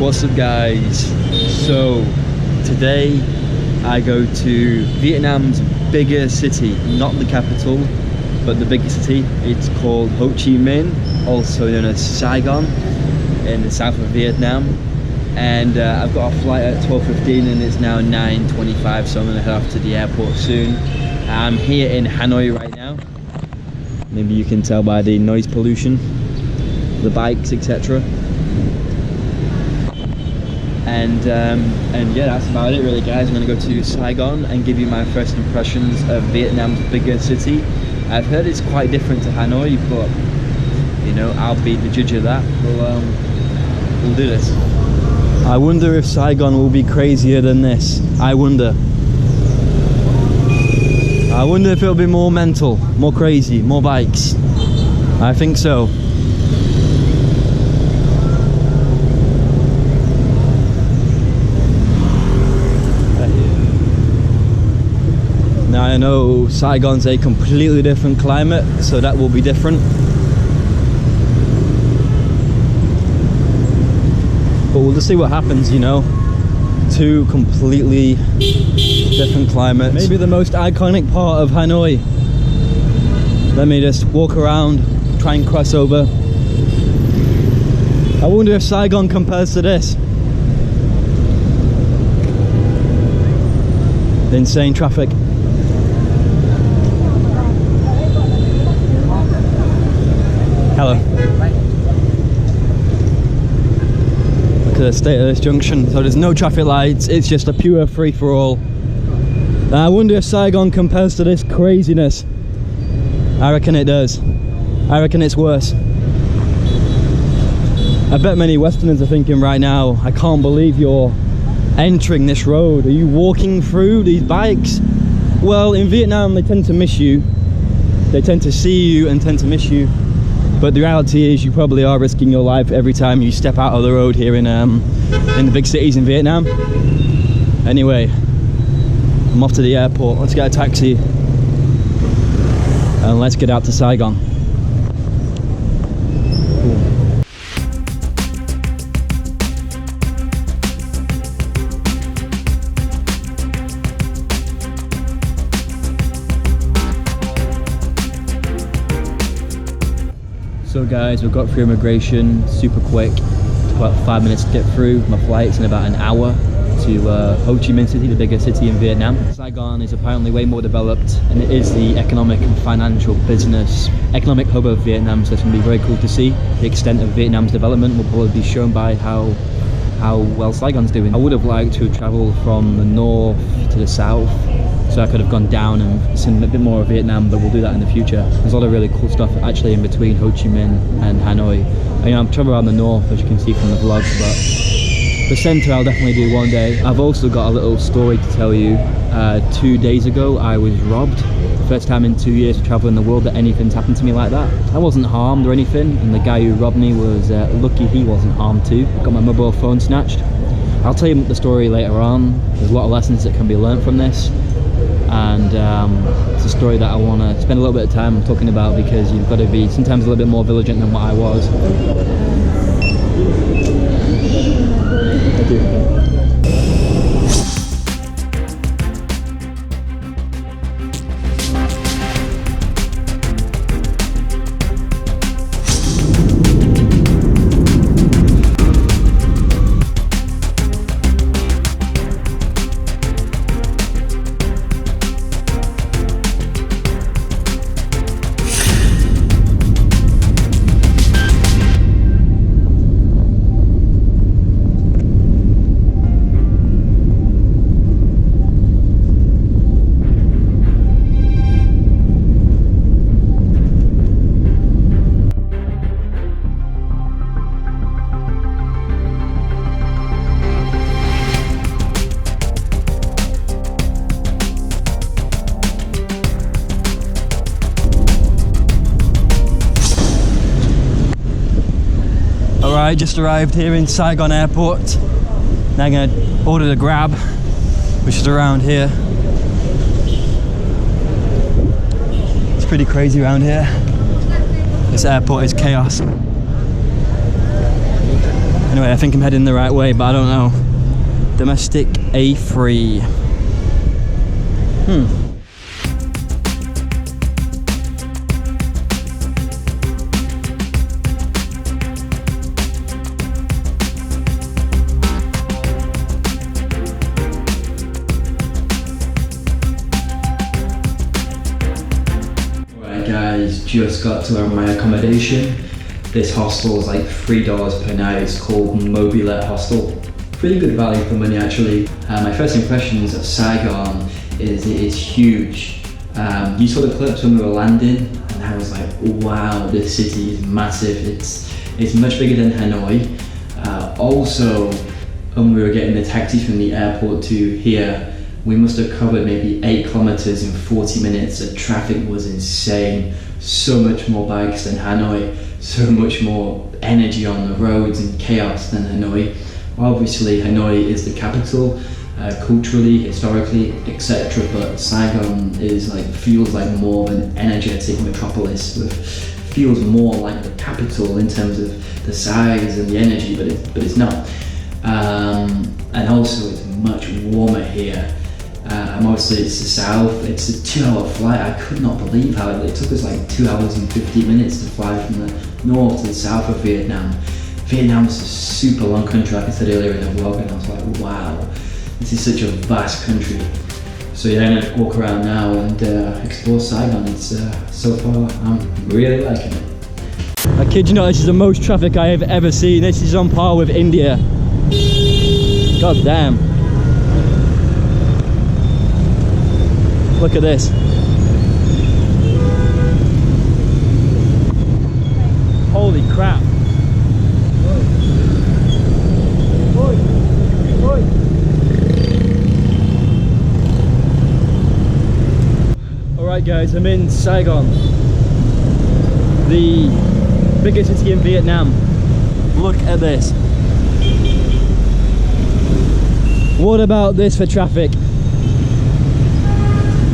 What's up guys? So today I go to Vietnam's biggest city, not the capital but the biggest city. It's called Ho Chi Minh, also known as Saigon, in the south of Vietnam. And I've got a flight at 12:15 and it's now 9:25, so I'm gonna head off to the airport soon. I'm here in Hanoi right now. Maybe you can tell by the noise pollution, the bikes, etc. And yeah, that's about it really guys. I'm gonna go to Saigon and give you my first impressions of Vietnam's biggest city. I've heard it's quite different to Hanoi, but you know, I'll be the judge of that. We'll do this. I wonder if Saigon will be crazier than this. I wonder if it'll be more mental, more crazy, more bikes. I think so. Now I know Saigon's a completely different climate, so that will be different. But we'll just see what happens, you know. Two completely different climates. Maybe the most iconic part of Hanoi. Let me just walk around, try and cross over. I wonder if Saigon compares to this. Insane traffic. Hello. Look at the state of this junction. So there's no traffic lights, it's just a pure free-for-all. I wonder if Saigon compares to this craziness. I reckon it does. I reckon it's worse. I bet many Westerners are thinking right now, I can't believe you're entering this road. Are you walking through these bikes? Well, in Vietnam they tend to miss you. They tend to see you and tend to miss you. But the reality is you probably are risking your life every time you step out of the road here in the big cities in Vietnam. Anyway, I'm off to the airport. Let's get a taxi and let's get out to Saigon. So guys, we've got through immigration super quick. It's about 5 minutes to get through. My flight's in about an hour to Ho Chi Minh City, the biggest city in Vietnam. Saigon is apparently way more developed and it is the economic and financial business economic hub of Vietnam, so it's going to be very cool to see. The extent of Vietnam's development will probably be shown by how well Saigon's doing. I would have liked to travel from the north to the south, so I could have gone down and seen a bit more of Vietnam, but we'll do that in the future. There's a lot of really cool stuff actually in between Ho Chi Minh and Hanoi. I'm traveling around the north, as you can see from the vlog, but the centre I'll definitely do one day. I've also got a little story to tell you. 2 days ago I was robbed. The first time in 2 years of travelling the world that anything's happened to me like that. I wasn't harmed or anything, and the guy who robbed me was lucky he wasn't harmed too. Got my mobile phone snatched. I'll tell you the story later on. There's a lot of lessons that can be learned from this. And it's a story that I want to spend a little bit of time talking about, because you've got to be sometimes a little bit more vigilant than what I was. Thank you. Alright, just arrived here in Saigon airport. Now I'm going to order the Grab, which is around here. It's pretty crazy around here. This airport is chaos. Anyway, I think I'm heading the right way, but I don't know. Domestic A3. Alright guys, just got to my accommodation. This hostel is like $3 per night. It's called Mobilet Hostel. Pretty good value for money actually. My first impressions of Saigon is it is huge. You saw the clips when we were landing and I was like, wow, this city is massive. It's much bigger than Hanoi. Also, when we were getting the taxi from the airport to here, we must have covered maybe 8 kilometers in 40 minutes. The traffic was insane. So much more bikes than Hanoi. So much more energy on the roads and chaos than Hanoi. Obviously, Hanoi is the capital, culturally, historically, etc. But Saigon is feels like more of an energetic metropolis. Feels more like the capital in terms of the size and the energy, but it's not. And also, it's much warmer here. Mostly it's the south. It's a 2-hour flight. I could not believe how it took us like 2 hours and 15 minutes to fly from the north to the south of Vietnam. Vietnam is a super long country, like I said earlier in the vlog, and I was like, wow, this is such a vast country. So yeah, I'm gonna walk around now and explore Saigon. It's so far, I'm really liking it. I kid you not, this is the most traffic I have ever seen. This is on par with India. God damn. Look at this. Holy crap. Alright guys, I'm in Saigon, the biggest city in Vietnam. Look at this. What about this for traffic?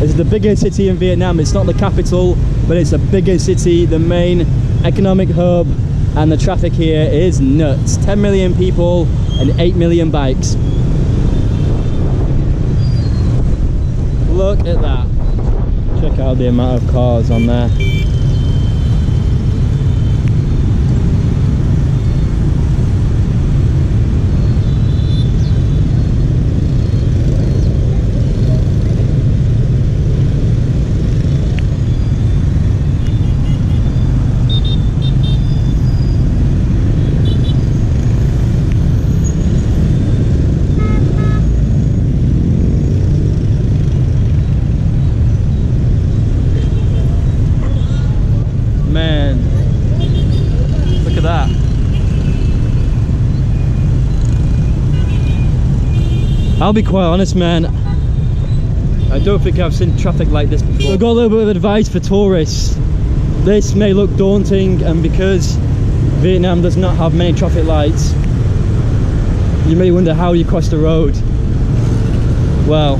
It's the biggest city in Vietnam. It's not the capital, but it's the biggest city, the main economic hub, and the traffic here is nuts. 10 million people and 8 million bikes. Look at that. Check out the amount of cars on there. I'll be quite honest, man, I don't think I've seen traffic like this before. I've got a little bit of advice for tourists. This may look daunting, and because Vietnam does not have many traffic lights, you may wonder how you cross the road. Well,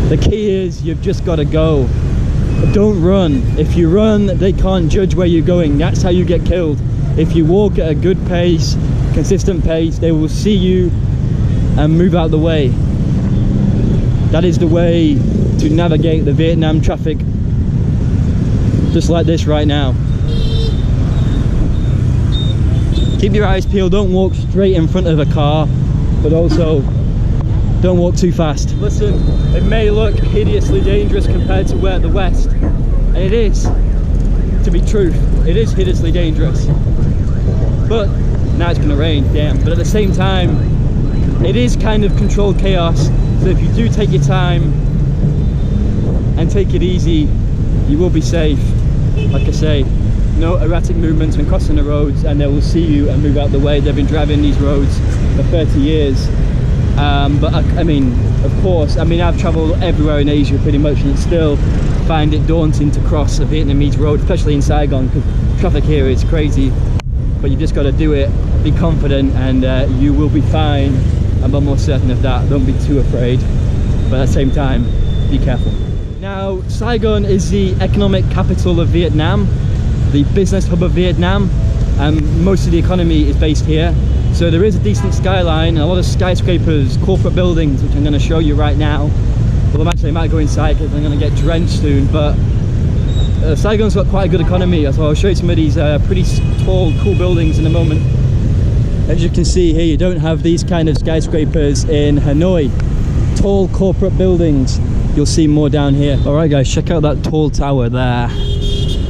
the key is you've just got to go. Don't run. If you run, they can't judge where you're going. That's how you get killed. If you walk at a good pace, consistent pace, they will see you and move out the way. That is the way to navigate the Vietnam traffic, just like this right now. Keep your eyes peeled, don't walk straight in front of a car, but also don't walk too fast. Listen, it may look hideously dangerous compared to where the West, and it is, to be truth, it is hideously dangerous. But now it's gonna rain, damn. But at the same time, it is kind of controlled chaos, so if you do take your time and take it easy, you will be safe. Like I say, no erratic movements when crossing the roads, and they will see you and move out the way. They've been driving these roads for 30 years. But I mean, of course, I've traveled everywhere in Asia pretty much, and still find it daunting to cross a Vietnamese road, especially in Saigon, because traffic here is crazy. But you just got to do it, be confident, and you will be fine. I'm almost certain of that. Don't be too afraid, but at the same time, be careful. Now, Saigon is the economic capital of Vietnam, the business hub of Vietnam. and most of the economy is based here. So there is a decent skyline and a lot of skyscrapers, corporate buildings, which I'm going to show you right now. Well, actually I might go inside because I'm going to get drenched soon, but Saigon's got quite a good economy, so I'll show you some of these pretty tall, cool buildings in a moment. As you can see here, you don't have these kind of skyscrapers in Hanoi. Tall corporate buildings, you'll see more down here. Alright guys, check out that tall tower there.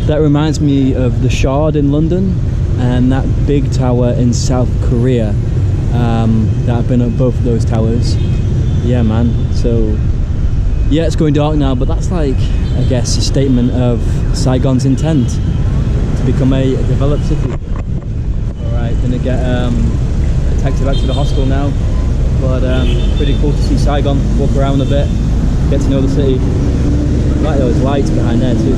That reminds me of the Shard in London and that big tower in South Korea. That I've been at both of those towers. Yeah man, so yeah, it's going dark now, but that's like, I guess, a statement of Saigon's intent to become a developed city. Alright, gonna get a taxi back to the hostel now, but pretty cool to see Saigon, walk around a bit, get to know the city. I like those lights behind there too.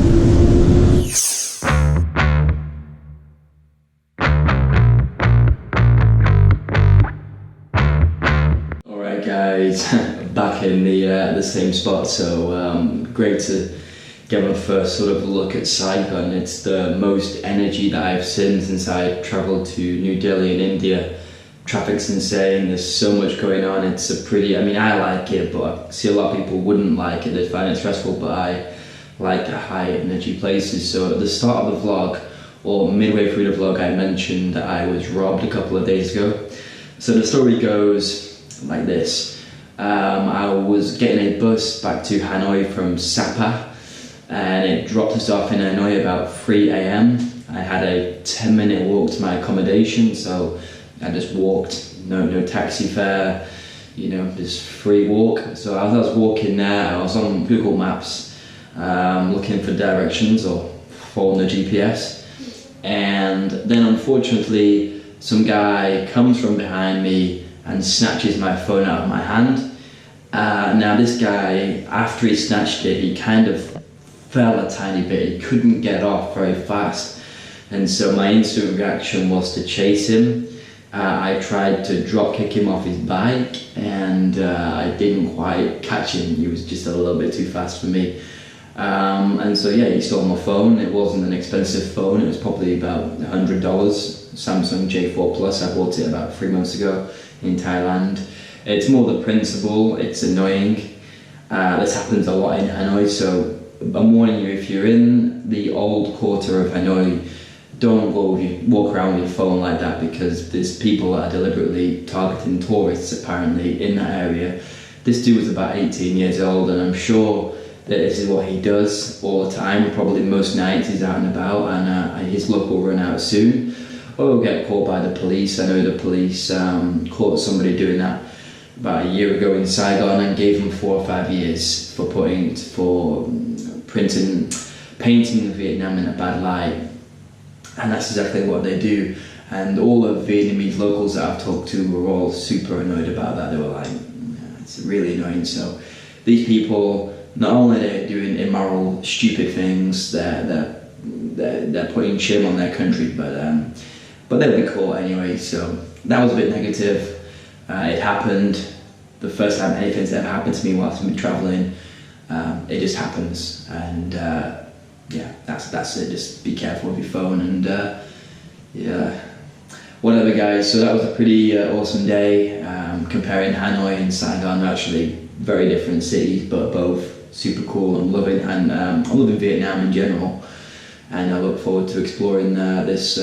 Alright guys, back in the same spot, so great to get my first sort of look at Saigon. It's the most energy that I've seen since I travelled to New Delhi in India. Traffic's insane, there's so much going on. It's a pretty, I mean, I like it, but I see a lot of people wouldn't like it, they find it stressful, but I like the high energy places. So at the start of the vlog, or midway through the vlog, I mentioned that I was robbed a couple of days ago. So the story goes like this. I was getting a bus back to Hanoi from Sapa, and it dropped us off in Hanoi about 3 AM. I had a 10-minute walk to my accommodation, so I just walked, no taxi fare, you know, just free walk. So as I was walking there, I was on Google Maps, looking for directions or following the GPS. And then unfortunately, some guy comes from behind me and snatches my phone out of my hand. Now this guy, after he snatched it, he kind of fell a tiny bit. He couldn't get off very fast. And so my instant reaction was to chase him. I tried to drop kick him off his bike, and I didn't quite catch him. He was just a little bit too fast for me. And so yeah, he stole my phone. It wasn't an expensive phone. It was probably about $100. Samsung J4 Plus. I bought it about 3 months ago in Thailand. It's more the principle. It's annoying. This happens a lot in Hanoi, so I'm warning you, if you're in the old quarter of Hanoi, don't walk around with your phone like that, because there's people that are deliberately targeting tourists apparently in that area. This dude was about 18 years old, and I'm sure that this is what he does all the time. Probably most nights he's out and about, and his luck will run out soon, or he'll get caught by the police. I know the police caught somebody doing that about a year ago in Saigon and gave him 4 or 5 years for painting Vietnam in a bad light. And that's exactly what they do. And all the Vietnamese locals that I've talked to were all super annoyed about that. They were like, it's really annoying. So these people, not only they're doing immoral, stupid things, they're putting shame on their country, but they'll be caught anyway. So that was a bit negative. It happened the first time anything's ever happened to me whilst I've been traveling. It just happens, and yeah, that's it. Just be careful with your phone, and yeah, whatever guys. So that was a pretty awesome day. Comparing Hanoi and Saigon, actually very different cities, but both super cool. I'm loving Vietnam in general, and I look forward to exploring this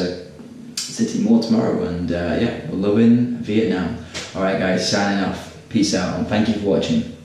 city more tomorrow. And yeah, we're loving Vietnam. Alright guys, signing off. Peace out, and thank you for watching.